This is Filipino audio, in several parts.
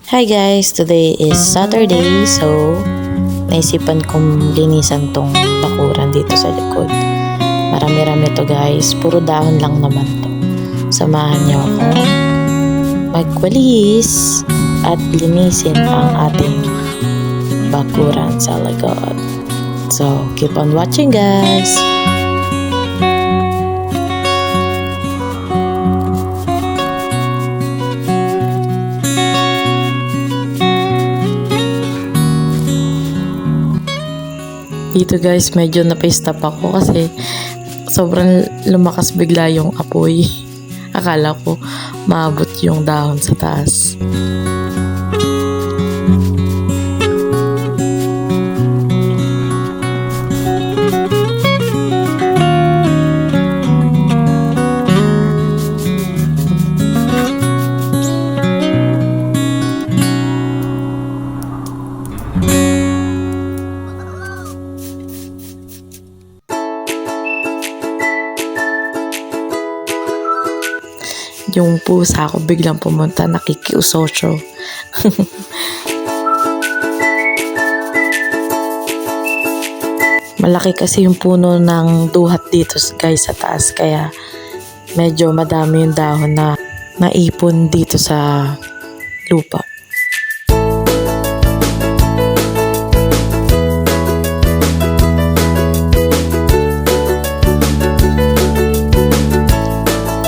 Hi guys! Today is Saturday, so naisipan kong linisan tong bakuran dito sa likod. Marami-rami to guys, puro dahon lang naman to. Samahan niyo ako magwalis at linisin ang ating bakuran sa likod. So, keep on watching guys! Dito guys, medyo napistap ako kasi sobrang lumakas bigla yung apoy. Akala ko maabot yung dahon sa taas. Yung pusa ko biglang pumunta, nakikiusosyo. Malaki kasi yung puno ng duhat dito guys sa taas, kaya medyo madami yung dahon na naipon dito sa lupa.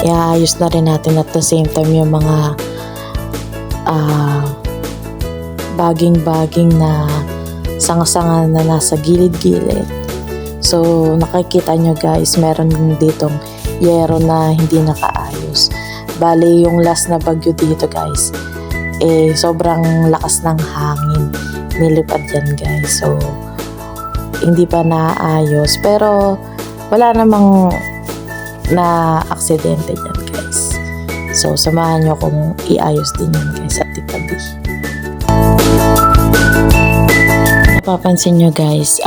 Iayos na rin natin at the same time yung mga baging-baging na sanga-sanga na nasa gilid-gilid. So nakikita nyo guys, meron ditong yero na hindi nakaayos. Bali yung last na bagyo dito guys, sobrang lakas ng hangin, nilipad yan guys. So hindi pa naayos, pero wala namang na aksidente dyan guys. So samahan nyo kung iayos din yan guys at itabi. Napapansin nyo guys,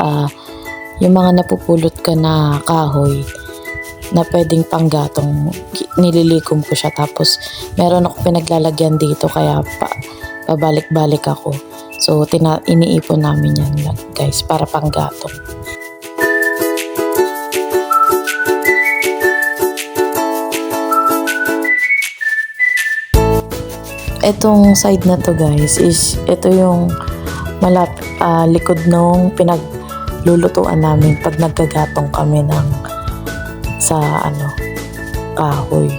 yung mga napupulot ka na kahoy na pwedeng panggatong, nililikom ko siya, tapos meron ako pinaglalagyan dito kaya pabalik-balik ako. So iniipon namin yan guys para panggatong. Etong side na to guys is ito yung likod nung pinaglulutuan namin pag nagkagatong kami sa kahoy.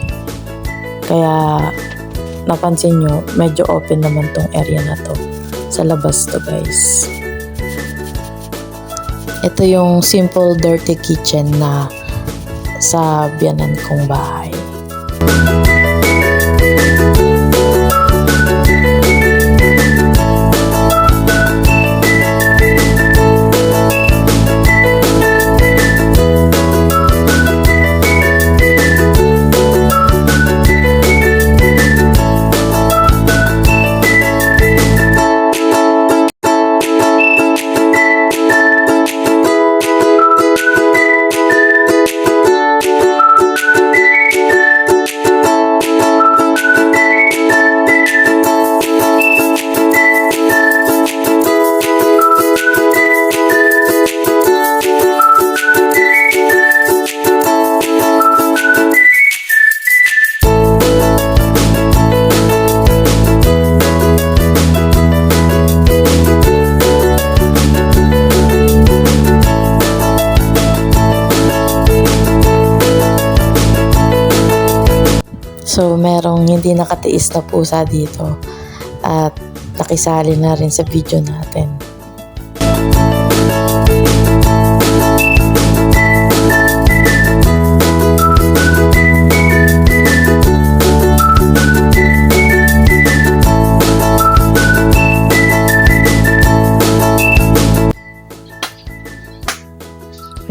Kaya napansin nyo, medyo open naman tong area na to. Sa labas to guys. Ito yung simple dirty kitchen na sa biyanan kong bahay. So merong hindi nakatiis na pusa dito at nakisali na rin sa video natin.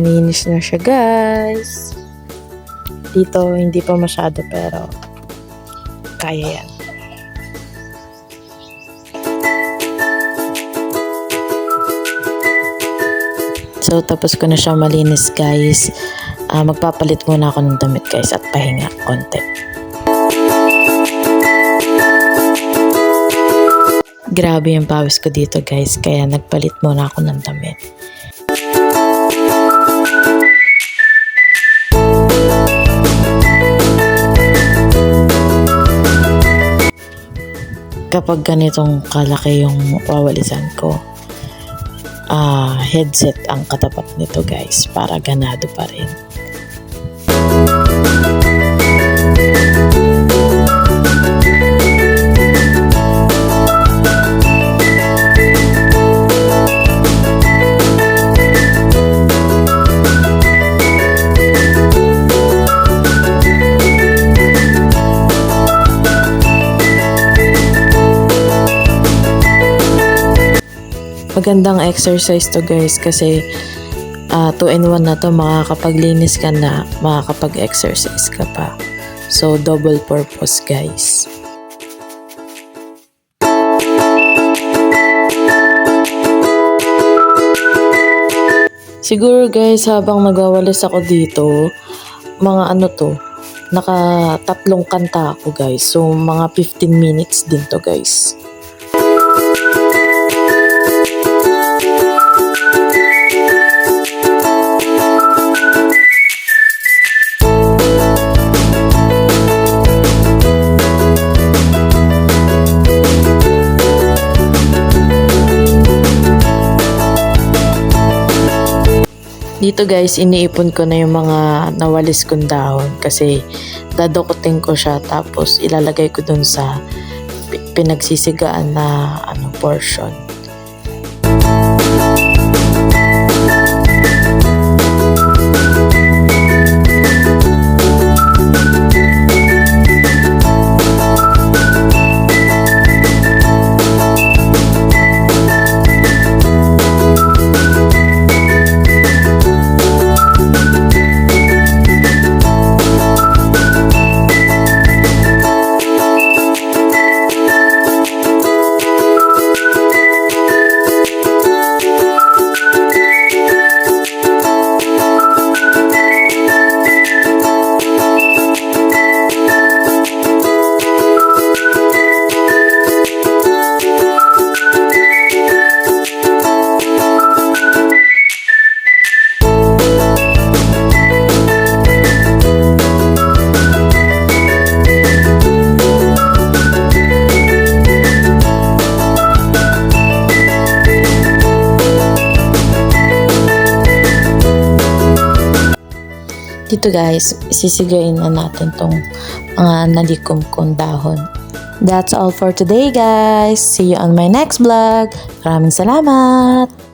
Malinis na siya guys. Dito hindi pa masyado pero kaya yan. So tapos ko na siya malinis guys. Magpapalit muna ako ng damit guys at pahinga konti. Grabe yung pawis ko dito guys, kaya nagpalit muna ako ng damit. Kapag ganitong kalaki yung wawalisan ko, headset ang katapat nito guys para ganado pa rin. Magandang exercise to guys kasi 2-in-1 na to, makakapaglinis ka na, makakapag-exercise ka pa. So double purpose guys. Siguro guys, habang nagwawalis ako dito, mga naka 3 kanta ako guys. So mga 15 minutes din to guys. Dito guys, iniipon ko na yung mga nawalis kong dahon kasi dadukutin ko siya tapos ilalagay ko dun sa pinagsisigaan na portion. Dito guys, sisigain na natin tong mga nalikom kong dahon. That's all for today guys. See you on my next vlog. Maraming salamat!